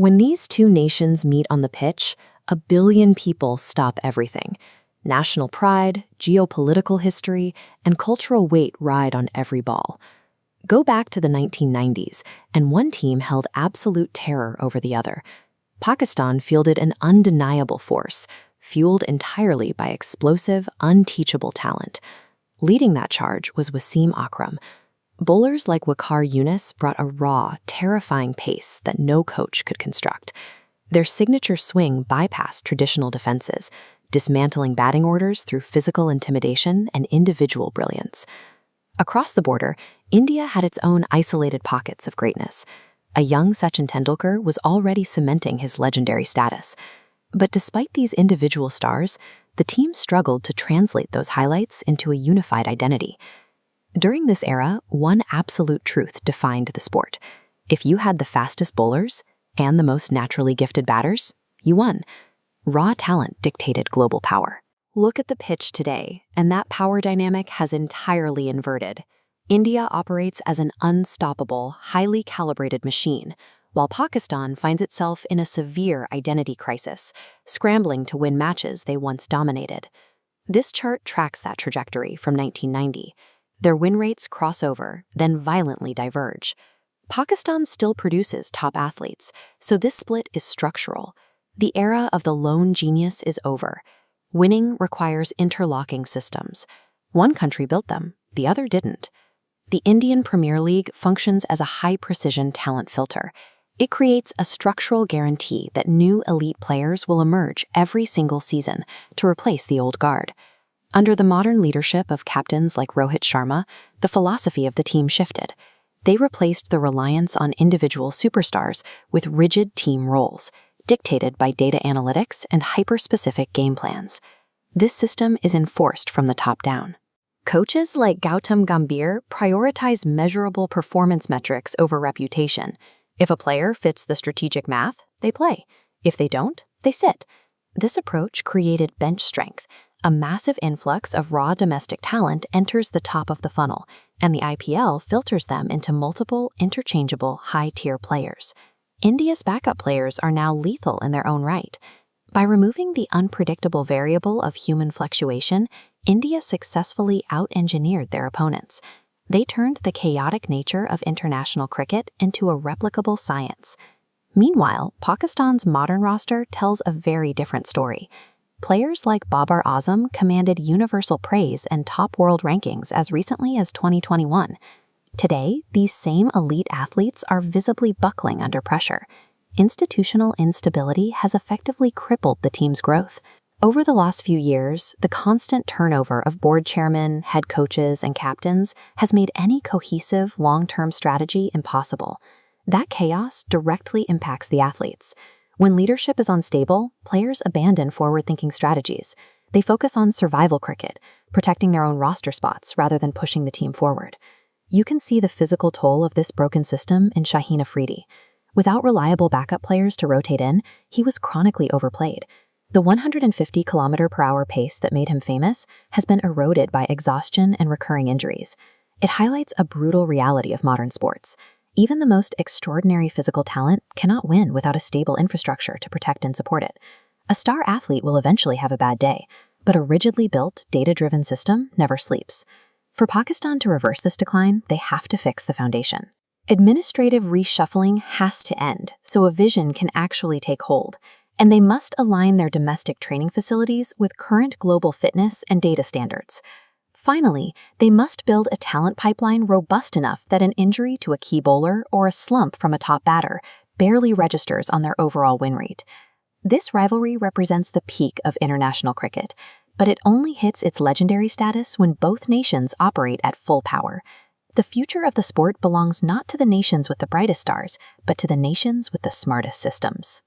When these two nations meet on the pitch, a billion people stop everything. National pride, geopolitical history, and cultural weight ride on every ball. Go back to the 1990s, and one team held absolute terror over the other. Pakistan fielded an undeniable force, fueled entirely by explosive, unteachable talent. Leading that charge was Wasim Akram. Bowlers like Waqar Younis brought a raw, terrifying pace that no coach could construct. Their signature swing bypassed traditional defenses, dismantling batting orders through physical intimidation and individual brilliance. Across the border, India had its own isolated pockets of greatness. A young Sachin Tendulkar was already cementing his legendary status. But despite these individual stars, the team struggled to translate those highlights into a unified identity. During this era, one absolute truth defined the sport. If you had the fastest bowlers and the most naturally gifted batters, you won. Raw talent dictated global power. Look at the pitch today, and that power dynamic has entirely inverted. India operates as an unstoppable, highly calibrated machine, while Pakistan finds itself in a severe identity crisis, scrambling to win matches they once dominated. This chart tracks that trajectory from 1990. Their win rates cross over, then violently diverge. Pakistan still produces top athletes, so this split is structural. The era of the lone genius is over. Winning requires interlocking systems. One country built them, the other didn't. The Indian Premier League functions as a high-precision talent filter. It creates a structural guarantee that new elite players will emerge every single season to replace the old guard. Under the modern leadership of captains like Rohit Sharma, the philosophy of the team shifted. They replaced the reliance on individual superstars with rigid team roles, dictated by data analytics and hyper-specific game plans. This system is enforced from the top down. Coaches like Gautam Gambhir prioritize measurable performance metrics over reputation. If a player fits the strategic math, they play. If they don't, they sit. This approach created bench strength. A massive influx of raw domestic talent enters the top of the funnel, and the IPL filters them into multiple, interchangeable, high-tier players. India's backup players are now lethal in their own right. By removing the unpredictable variable of human fluctuation, India successfully out-engineered their opponents. They turned the chaotic nature of international cricket into a replicable science. Meanwhile, Pakistan's modern roster tells a very different story. Players like Babar Azam commanded universal praise and top world rankings as recently as 2021. Today, these same elite athletes are visibly buckling under pressure. Institutional instability has effectively crippled the team's growth. Over the last few years, the constant turnover of board chairmen, head coaches, and captains has made any cohesive, long-term strategy impossible. That chaos directly impacts the athletes. When leadership is unstable, players abandon forward-thinking strategies. They focus on survival cricket, protecting their own roster spots rather than pushing the team forward. You can see the physical toll of this broken system in Shaheen Afridi. Without reliable backup players to rotate in, he was chronically overplayed. The 150-kilometer-per-hour pace that made him famous has been eroded by exhaustion and recurring injuries. It highlights a brutal reality of modern sports. Even the most extraordinary physical talent cannot win without a stable infrastructure to protect and support it. A star athlete will eventually have a bad day, but a rigidly built, data-driven system never sleeps. For Pakistan to reverse this decline, they have to fix the foundation. Administrative reshuffling has to end so a vision can actually take hold, and they must align their domestic training facilities with current global fitness and data standards. Finally, they must build a talent pipeline robust enough that an injury to a key bowler or a slump from a top batter barely registers on their overall win rate. This rivalry represents the peak of international cricket, but it only hits its legendary status when both nations operate at full power. The future of the sport belongs not to the nations with the brightest stars, but to the nations with the smartest systems.